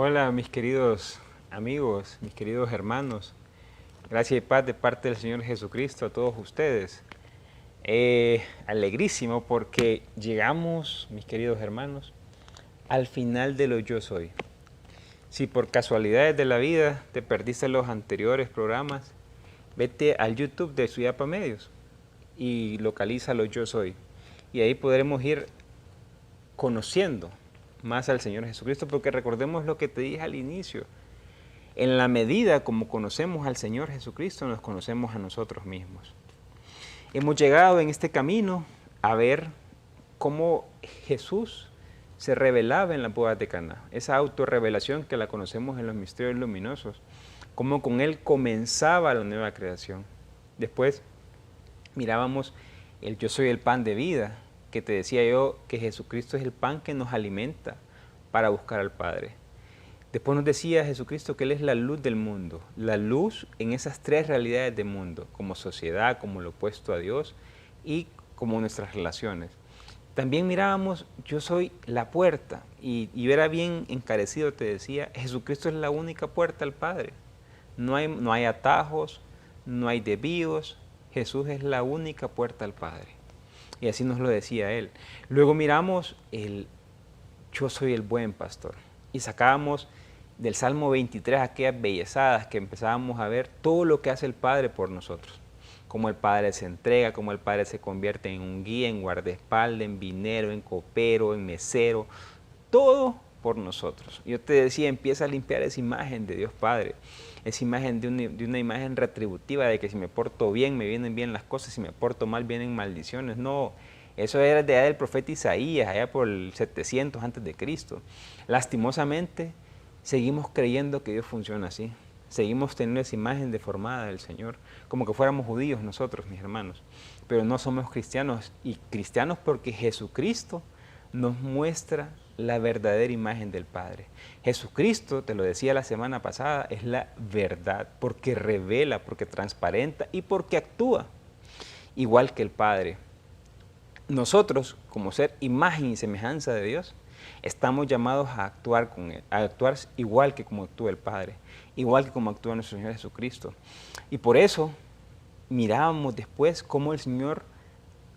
Hola mis queridos amigos, mis queridos hermanos. Gracia y paz de parte del Señor Jesucristo a todos ustedes. Alegrísimo porque llegamos, mis queridos hermanos, al final de lo yo soy. Si por casualidades de la vida te perdiste los anteriores programas, vete al YouTube de Suyapa Medios y localiza lo yo soy. Y ahí podremos ir conociendo más al Señor Jesucristo, porque recordemos lo que te dije al inicio. En la medida como conocemos al Señor Jesucristo, nos conocemos a nosotros mismos. Hemos llegado en este camino a ver cómo Jesús se revelaba en las bodas de Caná. Esa autorrevelación que la conocemos en los misterios luminosos. Cómo con Él comenzaba la nueva creación. Después mirábamos el yo soy el pan de vida, que te decía yo que Jesucristo es el pan que nos alimenta para buscar al Padre. Después nos decía Jesucristo que Él es la luz del mundo, la luz en esas tres realidades del mundo, como sociedad, como lo opuesto a Dios y como nuestras relaciones. También mirábamos, yo soy la puerta, y era bien encarecido, te decía, Jesucristo es la única puerta al Padre. No hay atajos, no hay desvíos, Jesús es la única puerta al Padre. Y así nos lo decía Él. Luego miramos el yo soy el buen pastor. Y sacábamos del Salmo 23 aquellas bellezadas que empezábamos a ver todo lo que hace el Padre por nosotros. Cómo el Padre se entrega, cómo el Padre se convierte en un guía, en guardaespaldas, en vinero, en copero, en mesero. Todo por nosotros. Yo te decía, empieza a limpiar esa imagen de Dios Padre. Esa imagen de una imagen retributiva de que si me porto bien, me vienen bien las cosas, si me porto mal, vienen maldiciones. No, eso era de allá del profeta Isaías, allá por el 700 antes de Cristo. Lastimosamente, seguimos creyendo que Dios funciona así. Seguimos teniendo esa imagen deformada del Señor, como que fuéramos judíos nosotros, mis hermanos. Pero no somos cristianos, y cristianos porque Jesucristo nos muestra la verdadera imagen del Padre. Jesucristo, te lo decía la semana pasada, es la verdad, porque revela, porque transparenta y porque actúa, igual que el Padre. Nosotros, como ser imagen y semejanza de Dios, estamos llamados a actuar con Él, a actuar igual que como actúa el Padre, igual que como actúa nuestro Señor Jesucristo. Y por eso mirábamos después cómo el Señor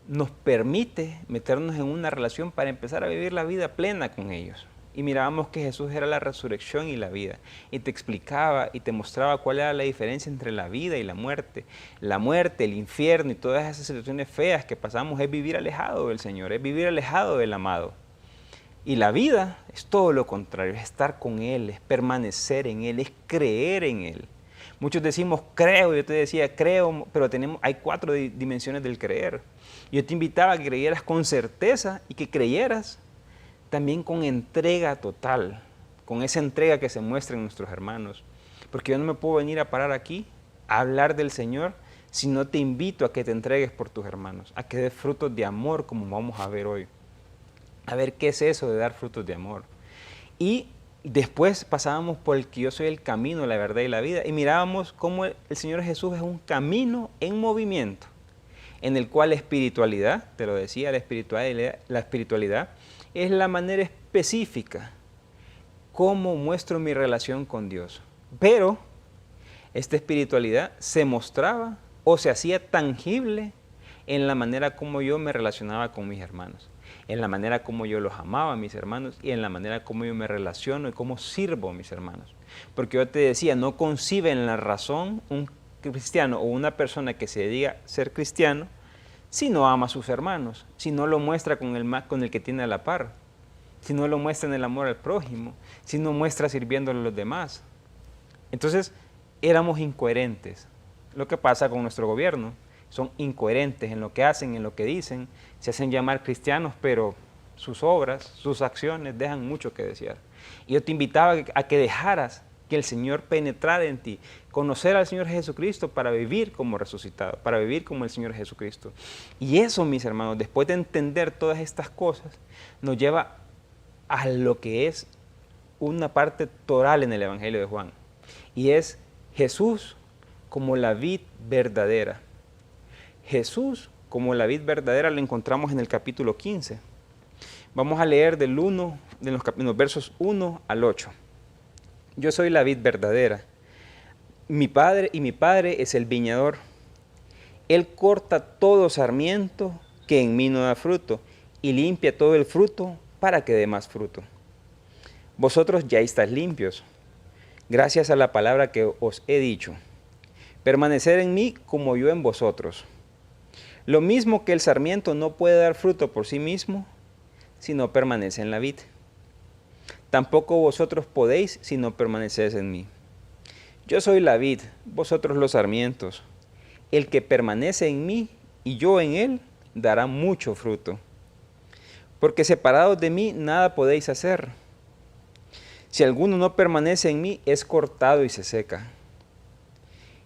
nos permite meternos en una relación para empezar a vivir la vida plena con ellos. Y mirábamos que Jesús era la resurrección y la vida. Y te explicaba y te mostraba cuál era la diferencia entre la vida y la muerte. La muerte, el infierno y todas esas situaciones feas que pasamos es vivir alejado del Señor, es vivir alejado del amado. Y la vida es todo lo contrario, es estar con Él, es permanecer en Él, es creer en Él. Muchos decimos creo, yo te decía creo, pero hay 4 dimensiones del creer. Yo te invitaba a que creyeras con certeza y que creyeras también con entrega total, con esa entrega que se muestra en nuestros hermanos. Porque yo no me puedo venir a parar aquí a hablar del Señor si no te invito a que te entregues por tus hermanos, a que des frutos de amor como vamos a ver hoy. A ver qué es eso de dar frutos de amor. Y después pasábamos por el que yo soy el camino, la verdad y la vida, y mirábamos cómo el Señor Jesús es un camino en movimiento, en el cual la espiritualidad, te lo decía, la espiritualidad es la manera específica cómo muestro mi relación con Dios. Pero esta espiritualidad se mostraba o se hacía tangible en la manera como yo me relacionaba con mis hermanos, en la manera como yo los amaba a mis hermanos y en la manera como yo me relaciono y cómo sirvo a mis hermanos. Porque yo te decía, no concibe en la razón un cristiano o una persona que se dedica a ser cristiano si no ama a sus hermanos, si no lo muestra con el que tiene a la par, si no lo muestra en el amor al prójimo, si no muestra sirviéndole a los demás. Entonces, éramos incoherentes. Lo que pasa con nuestro gobierno, son incoherentes en lo que hacen, en lo que dicen, se hacen llamar cristianos, pero sus obras, sus acciones dejan mucho que desear. Y yo te invitaba a que dejaras que el Señor penetrara en ti, conocer al Señor Jesucristo para vivir como resucitado, para vivir como el Señor Jesucristo. Y eso, mis hermanos, después de entender todas estas cosas, nos lleva a lo que es una parte toral en el Evangelio de Juan, y es Jesús como la vid verdadera. Jesús como la vid verdadera lo encontramos en el capítulo 15. Vamos a leer de los versos 1 al 8. Yo soy la vid verdadera. Mi padre es el viñador. Él corta todo sarmiento que en mí no da fruto y limpia todo el fruto para que dé más fruto. Vosotros ya estáis limpios, gracias a la palabra que os he dicho. Permaneced en mí como yo en vosotros. Lo mismo que el sarmiento no puede dar fruto por sí mismo, si no permanece en la vid. Tampoco vosotros podéis si no permanecéis en mí. Yo soy la vid, vosotros los sarmientos. El que permanece en mí y yo en él, dará mucho fruto. Porque separados de mí nada podéis hacer. Si alguno no permanece en mí, es cortado y se seca.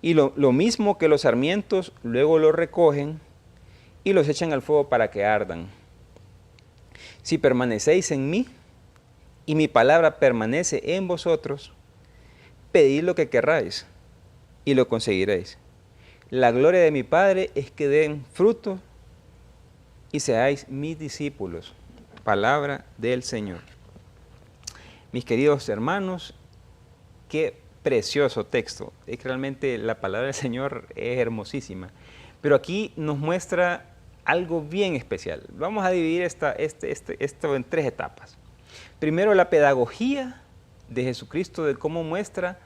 Y lo mismo que los sarmientos, luego los recogen y los echan al fuego para que ardan. Si permanecéis en mí y mi palabra permanece en vosotros, pedid lo que querráis y lo conseguiréis. La gloria de mi Padre es que den fruto y seáis mis discípulos. Palabra del Señor. Mis queridos hermanos, qué precioso texto. Es que realmente la palabra del Señor es hermosísima. Pero aquí nos muestra algo bien especial. Vamos a dividir esto en 3 etapas. Primero, la pedagogía de Jesucristo, de cómo muestra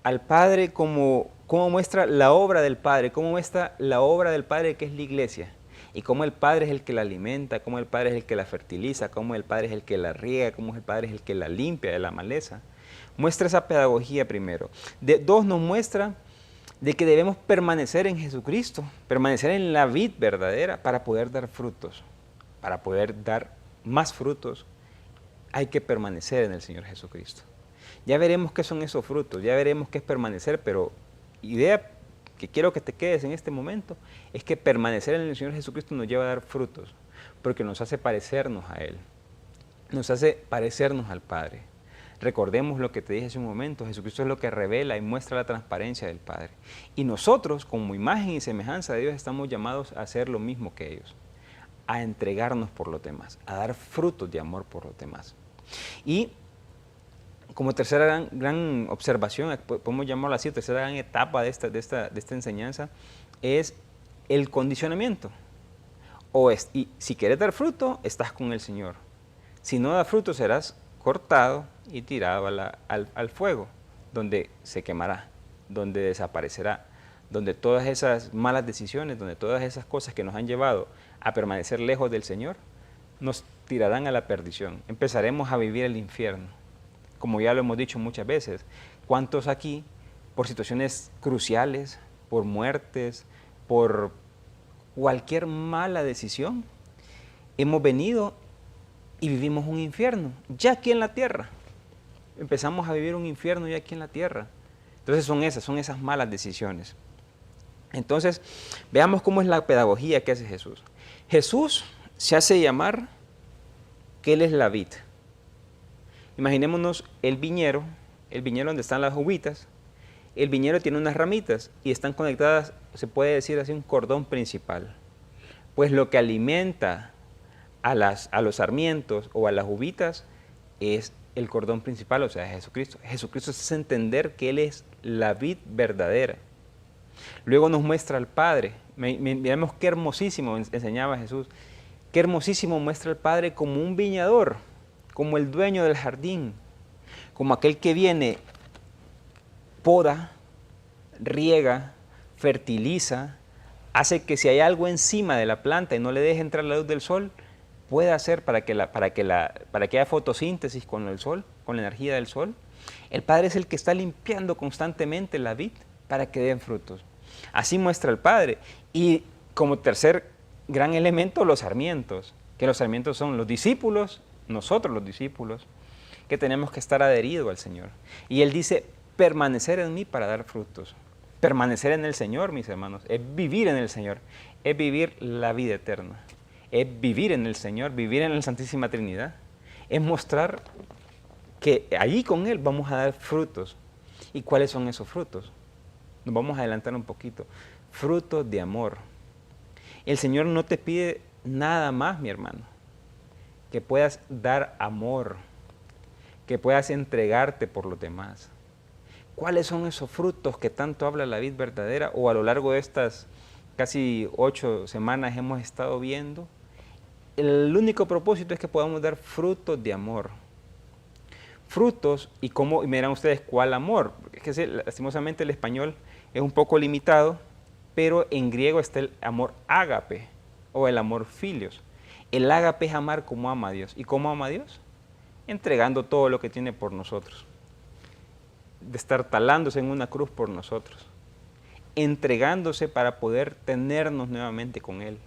al Padre, cómo muestra la obra del Padre, cómo muestra la obra del Padre que es la iglesia. Y cómo el Padre es el que la alimenta, cómo el Padre es el que la fertiliza, cómo el Padre es el que la riega, cómo el Padre es el que la limpia de la maleza. Muestra esa pedagogía primero. 2, nos muestra de que debemos permanecer en Jesucristo, permanecer en la vid verdadera para poder dar frutos. Para poder dar más frutos, hay que permanecer en el Señor Jesucristo. Ya veremos qué son esos frutos, ya veremos qué es permanecer, pero idea que quiero que te quedes en este momento es que permanecer en el Señor Jesucristo nos lleva a dar frutos, porque nos hace parecernos a Él, nos hace parecernos al Padre. Recordemos lo que te dije hace un momento, Jesucristo es lo que revela y muestra la transparencia del Padre. Y nosotros, como imagen y semejanza de Dios, estamos llamados a hacer lo mismo que ellos, a entregarnos por los demás, a dar frutos de amor por los demás. Y como tercera gran observación, podemos llamarlo así, tercera gran etapa de esta enseñanza, es el condicionamiento. Y si quieres dar fruto, estás con el Señor. Si no da fruto, serás cortado y tirado al fuego, donde se quemará, donde desaparecerá, donde todas esas malas decisiones, donde todas esas cosas que nos han llevado a permanecer lejos del Señor, nos tirarán a la perdición. Empezaremos a vivir el infierno. Como ya lo hemos dicho muchas veces, ¿cuántos aquí, por situaciones cruciales, por muertes, por cualquier mala decisión, hemos venido y vivimos un infierno, ya aquí en la tierra? Empezamos a vivir un infierno ya aquí en la tierra. Entonces son esas malas decisiones. Entonces, veamos cómo es la pedagogía que hace Jesús. Jesús se hace llamar que Él es la vid. Imaginémonos el viñero donde están las uvitas. El viñero tiene unas ramitas y están conectadas, se puede decir así, un cordón principal. Pues lo que alimenta a los sarmientos o a las uvitas es el cordón principal, o sea, Jesucristo. Jesucristo es entender que Él es la vid verdadera. Luego nos muestra al Padre. Miremos qué hermosísimo enseñaba Jesús. Qué hermosísimo muestra al Padre como un viñador, como el dueño del jardín, como aquel que viene, poda, riega, fertiliza, hace que si hay algo encima de la planta y no le deje entrar la luz del sol, pueda hacer para que haya fotosíntesis con el sol, con la energía del sol. El Padre es el que está limpiando constantemente la vid para que den frutos. Así muestra el Padre. Y como tercer gran elemento, los sarmientos, que los sarmientos son los discípulos, nosotros los discípulos, que tenemos que estar adheridos al Señor. Y Él dice, permanecer en mí para dar frutos. Permanecer en el Señor, mis hermanos, es vivir en el Señor, es vivir la vida eterna, es vivir en el Señor, vivir en la Santísima Trinidad, es mostrar que allí con Él vamos a dar frutos. ¿Y cuáles son esos frutos? Nos vamos a adelantar un poquito. Frutos de amor. El Señor no te pide nada más, mi hermano, que puedas dar amor, que puedas entregarte por los demás. ¿Cuáles son esos frutos que tanto habla la vid verdadera? O a lo largo de estas casi 8 semanas hemos estado viendo. El único propósito es que podamos dar frutos de amor. Frutos, y me dirán ustedes, ¿cuál amor? Es que lastimosamente el español es un poco limitado, pero en griego está el amor ágape o el amor filios. El ágape es amar como ama a Dios. ¿Y cómo ama a Dios? Entregando todo lo que tiene por nosotros. Destartalándose en una cruz por nosotros. Entregándose para poder tenernos nuevamente con Él.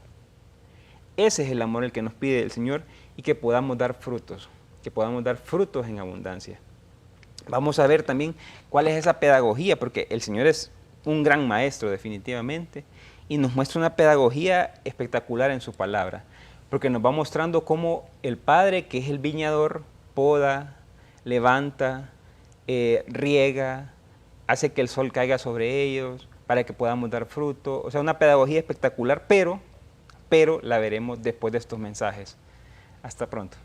Ese es el amor el que nos pide el Señor y que podamos dar frutos. Que podamos dar frutos en abundancia. Vamos a ver también cuál es esa pedagogía, porque el Señor es un gran maestro definitivamente y nos muestra una pedagogía espectacular en su palabra, porque nos va mostrando cómo el Padre, que es el viñador, poda, levanta, riega, hace que el sol caiga sobre ellos para que podamos dar fruto. O sea, una pedagogía espectacular, pero la veremos después de estos mensajes. Hasta pronto.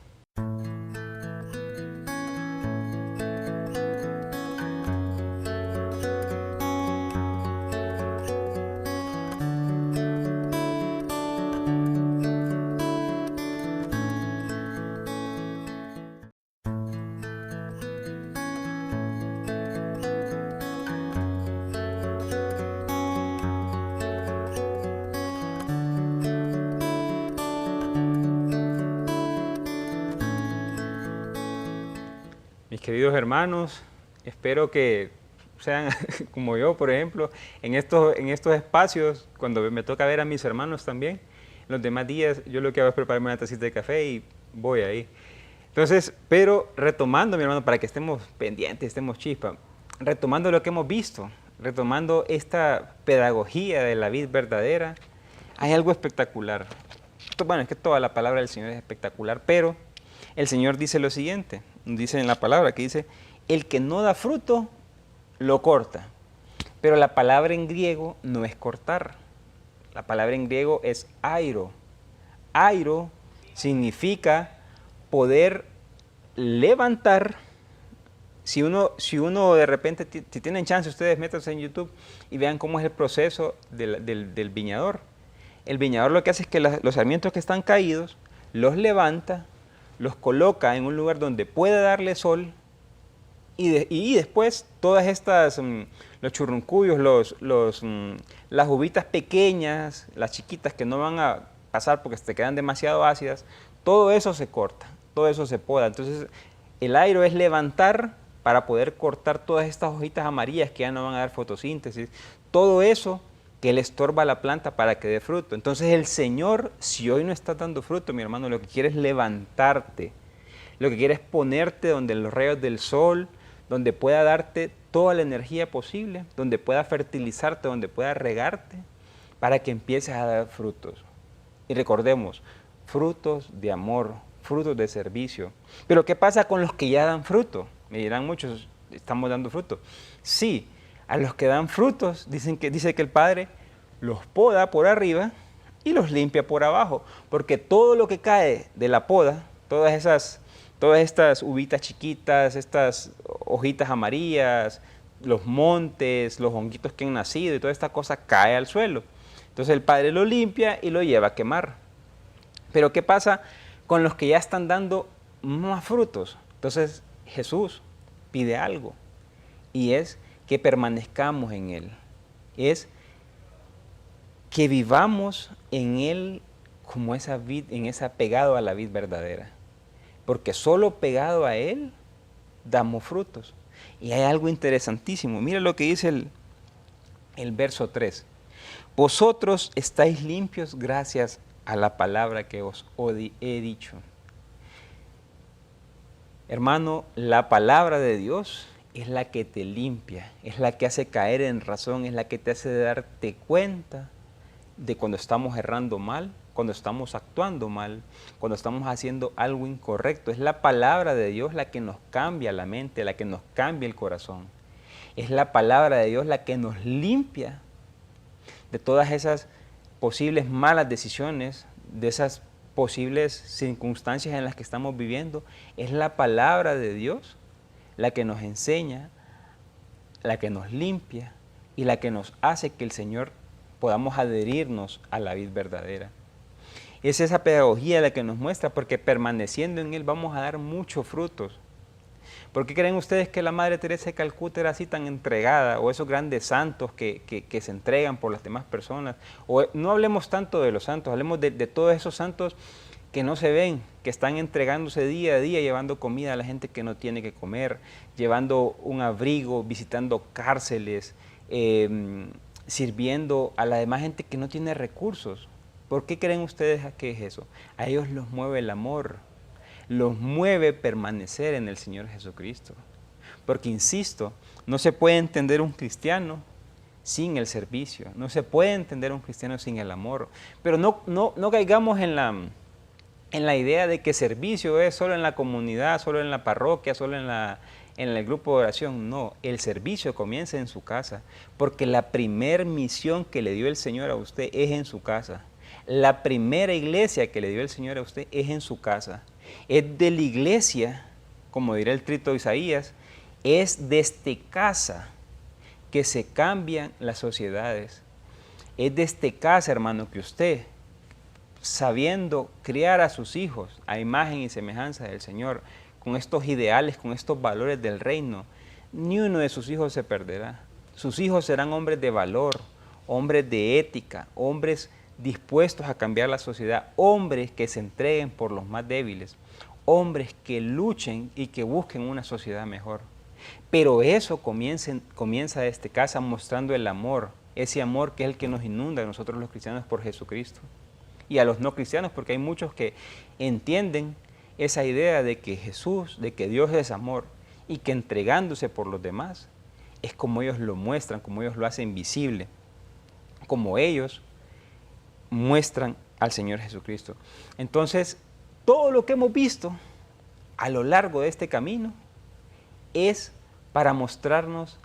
Mis queridos hermanos, espero que sean como yo, por ejemplo, en estos espacios, cuando me toca ver a mis hermanos también, los demás días yo lo que hago es prepararme una tacita de café y voy ahí. Entonces, pero retomando, mi hermano, para que estemos pendientes, estemos chispa, retomando lo que hemos visto, retomando esta pedagogía de la vid verdadera, hay algo espectacular. Bueno, es que toda la palabra del Señor es espectacular, pero el Señor dice lo siguiente, dice en la palabra que dice, el que no da fruto, lo corta. Pero la palabra en griego no es cortar, la palabra en griego es airo. Airo significa poder levantar. Si uno de repente, si tienen chance, ustedes métanse en YouTube y vean cómo es el proceso del viñador. El viñador lo que hace es que los sarmientos que están caídos, los levanta, los coloca en un lugar donde pueda darle sol y después todas estas, los churruncuyos, las uvitas pequeñas, las chiquitas que no van a pasar porque se quedan demasiado ácidas, todo eso se corta, todo eso se poda. Entonces el airo es levantar para poder cortar todas estas hojitas amarillas que ya no van a dar fotosíntesis, todo eso que le estorba a la planta para que dé fruto. Entonces el Señor, si hoy no estás dando fruto, mi hermano, lo que quiere es levantarte, lo que quiere es ponerte donde los rayos del sol, donde pueda darte toda la energía posible, donde pueda fertilizarte, donde pueda regarte, para que empieces a dar frutos. Y recordemos, frutos de amor, frutos de servicio. Pero ¿qué pasa con los que ya dan fruto? Me dirán muchos, estamos dando fruto. Sí, a los que dan frutos, dice que el Padre los poda por arriba y los limpia por abajo, porque todo lo que cae de la poda, todas estas uvitas chiquitas, estas hojitas amarillas, los montes, los honguitos que han nacido y toda esta cosa cae al suelo. Entonces el Padre lo limpia y lo lleva a quemar. Pero ¿qué pasa con los que ya están dando más frutos? Entonces Jesús pide algo y es que permanezcamos en Él, es que vivamos en Él como esa vid, pegado a la vid verdadera, porque solo pegado a Él damos frutos. Y hay algo interesantísimo, mira lo que dice el verso 3, vosotros estáis limpios gracias a la palabra que os he dicho. Hermano, la palabra de Dios es la que te limpia, es la que hace caer en razón, es la que te hace darte cuenta de cuando estamos errando mal, cuando estamos actuando mal, cuando estamos haciendo algo incorrecto. Es la palabra de Dios la que nos cambia la mente, la que nos cambia el corazón. Es la palabra de Dios la que nos limpia de todas esas posibles malas decisiones, de esas posibles circunstancias en las que estamos viviendo. Es la palabra de Dios la que nos enseña, la que nos limpia y la que nos hace que el Señor podamos adherirnos a la vid verdadera. Es esa pedagogía la que nos muestra, porque permaneciendo en Él vamos a dar muchos frutos. ¿Por qué creen ustedes que la Madre Teresa de Calcuta era así tan entregada? O esos grandes santos que se entregan por las demás personas. O no hablemos tanto de los santos, hablemos de todos esos santos que no se ven, que están entregándose día a día, llevando comida a la gente que no tiene que comer, llevando un abrigo, visitando cárceles, sirviendo a la demás gente que no tiene recursos. ¿Por qué creen ustedes que es eso? A ellos los mueve el amor, los mueve permanecer en el Señor Jesucristo. Porque, insisto, no se puede entender un cristiano sin el servicio, no se puede entender un cristiano sin el amor. Pero no caigamos en la idea de que servicio es solo en la comunidad, solo en la parroquia, solo en el grupo de oración. No, el servicio comienza en su casa, porque la primer misión que le dio el Señor a usted es en su casa. La primera iglesia que le dio el Señor a usted es en su casa. Es de la iglesia, como dirá el trito de Isaías, es desde casa que se cambian las sociedades. Es desde casa, hermano, que usted, sabiendo criar a sus hijos a imagen y semejanza del Señor, con estos ideales, con estos valores del reino, ni uno de sus hijos se perderá. Sus hijos serán hombres de valor, hombres de ética, hombres dispuestos a cambiar la sociedad, hombres que se entreguen por los más débiles, hombres que luchen y que busquen una sociedad mejor. Pero eso comienza desde casa mostrando el amor, ese amor que es el que nos inunda a nosotros los cristianos por Jesucristo. Y a los no cristianos, porque hay muchos que entienden esa idea de que Jesús, de que Dios es amor y que entregándose por los demás es como ellos lo muestran, como ellos lo hacen visible, como ellos muestran al Señor Jesucristo. Entonces, todo lo que hemos visto a lo largo de este camino es para mostrarnos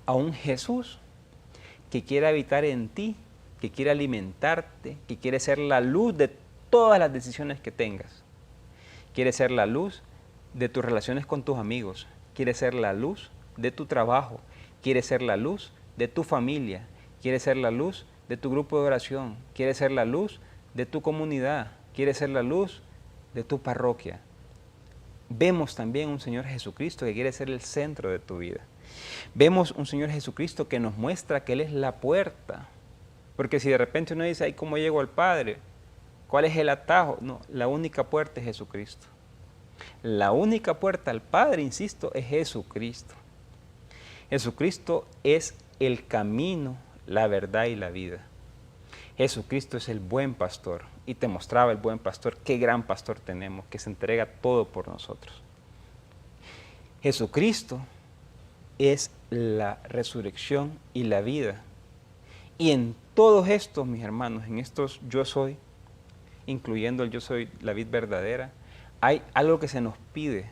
a un Jesús que quiere habitar en ti, que quiere alimentarte, que quiere ser la luz de todas las decisiones que tengas. Quiere ser la luz de tus relaciones con tus amigos, quiere ser la luz de tu trabajo, quiere ser la luz de tu familia, quiere ser la luz de tu grupo de oración, quiere ser la luz de tu comunidad, quiere ser la luz de tu parroquia. Vemos también un Señor Jesucristo que quiere ser el centro de tu vida. Vemos un Señor Jesucristo que nos muestra que Él es la puerta. Porque si de repente uno dice, ay, ¿cómo llego al Padre? ¿Cuál es el atajo? No, la única puerta es Jesucristo. La única puerta al Padre, insisto, es Jesucristo. Jesucristo es el camino, la verdad y la vida. Jesucristo es el buen pastor. Y te mostraba el buen pastor, qué gran pastor tenemos, que se entrega todo por nosotros. Jesucristo es la resurrección y la vida. Y en todos estos, mis hermanos, en estos yo soy, incluyendo el yo soy la vid verdadera, hay algo que se nos pide,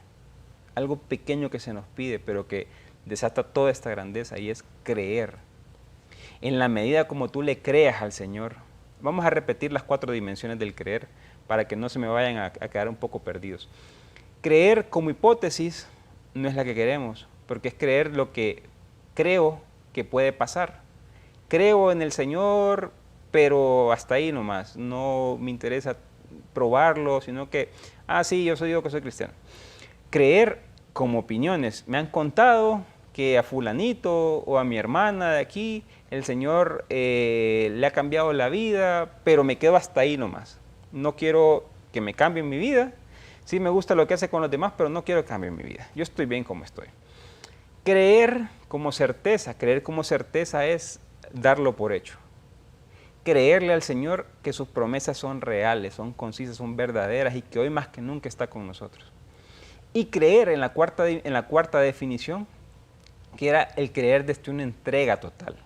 algo pequeño que se nos pide, pero que desata toda esta grandeza, y es creer. En la medida como tú le creas al Señor, vamos a repetir las 4 dimensiones del creer para que no se me vayan a quedar un poco perdidos. Creer como hipótesis no es la que queremos, porque es creer lo que creo que puede pasar. Creo en el Señor, pero hasta ahí nomás, no me interesa probarlo, sino que, sí, yo digo que soy cristiano. Creer como opiniones. Me han contado que a fulanito o a mi hermana de aquí, el Señor le ha cambiado la vida, pero me quedo hasta ahí nomás. No quiero que me cambie mi vida. Sí me gusta lo que hace con los demás, pero no quiero que cambie mi vida. Yo estoy bien como estoy. Creer como certeza es darlo por hecho. Creerle al Señor que sus promesas son reales, son concisas, son verdaderas y que hoy más que nunca está con nosotros. Y creer en la cuarta definición, que era el creer desde una entrega total.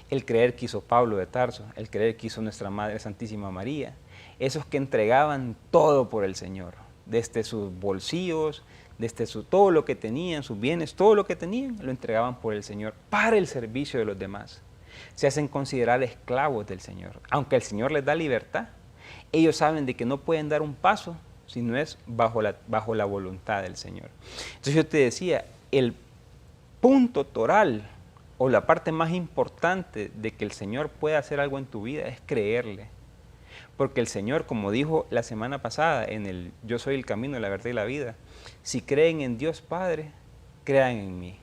El creer que hizo Pablo de Tarso, el creer que hizo nuestra Madre Santísima María, esos que entregaban todo por el Señor, desde sus bolsillos, desde todo lo que tenían, sus bienes, todo lo que tenían, lo entregaban por el Señor, para el servicio de los demás. Se hacen considerar esclavos del Señor. Aunque el Señor les da libertad, ellos saben de que no pueden dar un paso sino es bajo la voluntad del Señor. Entonces yo te decía, el punto toral o la parte más importante de que el Señor pueda hacer algo en tu vida es creerle. Porque el Señor, como dijo la semana pasada en el Yo soy el camino, la verdad y la vida, si creen en Dios Padre, crean en mí.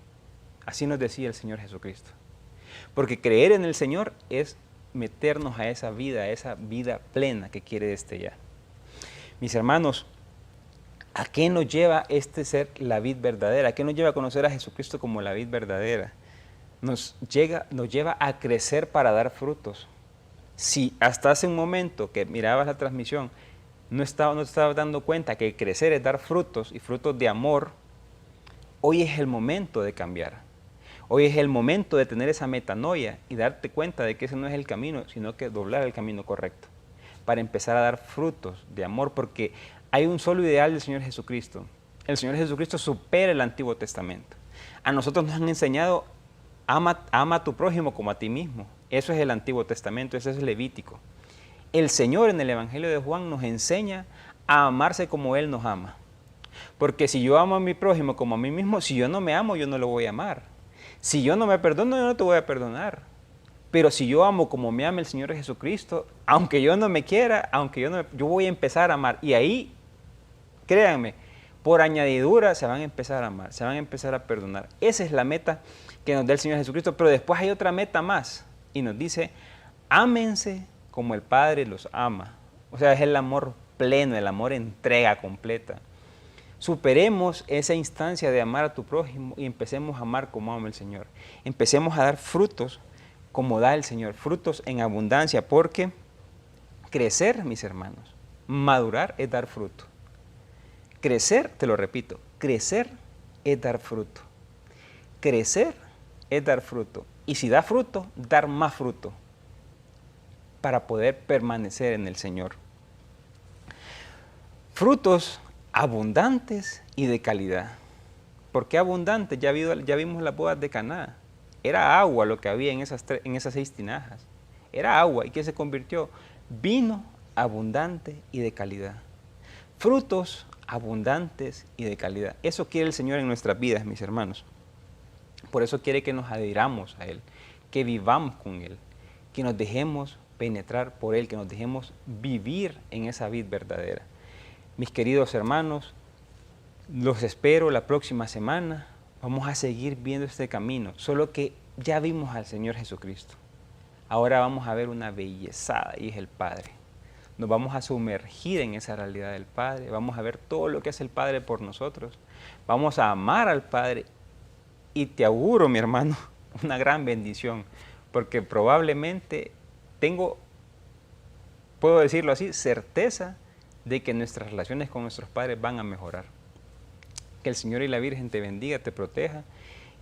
Así nos decía el Señor Jesucristo. Porque creer en el Señor es meternos a esa vida plena que quiere destellar. Mis hermanos, ¿a qué nos lleva este ser la vid verdadera? ¿A qué nos lleva a conocer a Jesucristo como la vid verdadera? Nos lleva a crecer para dar frutos. Si hasta hace un momento que mirabas la transmisión no te estabas dando cuenta que crecer es dar frutos y frutos de amor, hoy es el momento de cambiar. Hoy es el momento de tener esa metanoia y darte cuenta de que ese no es el camino, sino que doblar el camino correcto para empezar a dar frutos de amor, porque hay un solo ideal del Señor Jesucristo. El Señor Jesucristo supera el Antiguo Testamento. A nosotros nos han enseñado, ama a tu prójimo como a ti mismo. Eso es el Antiguo Testamento, eso es Levítico. El Señor en el Evangelio de Juan nos enseña a amarse como Él nos ama. Porque si yo amo a mi prójimo como a mí mismo, si yo no me amo, yo no lo voy a amar. Si yo no me perdono, yo no te voy a perdonar. Pero si yo amo como me ama el Señor Jesucristo, aunque yo no me quiera, yo voy a empezar a amar. Y ahí, créanme, por añadidura se van a empezar a amar, se van a empezar a perdonar. Esa es la meta que nos da el Señor Jesucristo. Pero después hay otra meta más. Y nos dice, ámense como el Padre los ama. O sea, es el amor pleno, el amor entrega completa. Superemos esa instancia de amar a tu prójimo y empecemos a amar como ama el Señor. Empecemos a dar frutos como da el Señor, frutos en abundancia, porque crecer, mis hermanos, madurar es dar fruto. Crecer, te lo repito, crecer es dar fruto. Crecer es dar fruto. Y si da fruto, dar más fruto para poder permanecer en el Señor. Frutos abundantes y de calidad. ¿Por qué abundantes? Ya vimos las bodas de Caná. Era agua lo que había en esas 6 tinajas. Era agua. ¿Y qué se convirtió? Vino abundante y de calidad. Frutos abundantes y de calidad. Eso quiere el Señor en nuestras vidas, mis hermanos. Por eso quiere que nos adhiramos a Él, que vivamos con Él, que nos dejemos penetrar por Él, que nos dejemos vivir en esa vid verdadera. Mis queridos hermanos, los espero la próxima semana. Vamos a seguir viendo este camino, solo que ya vimos al Señor Jesucristo. Ahora vamos a ver una bellezada y es el Padre. Nos vamos a sumergir en esa realidad del Padre. Vamos a ver todo lo que hace el Padre por nosotros. Vamos a amar al Padre y te auguro, mi hermano, una gran bendición, porque probablemente puedo decirlo así, certeza de que nuestras relaciones con nuestros padres van a mejorar. Que el Señor y la Virgen te bendiga, te proteja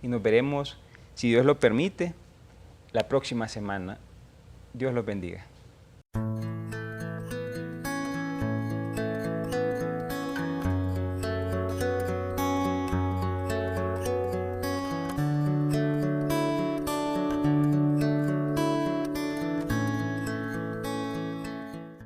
y nos veremos, si Dios lo permite, la próxima semana. Dios los bendiga.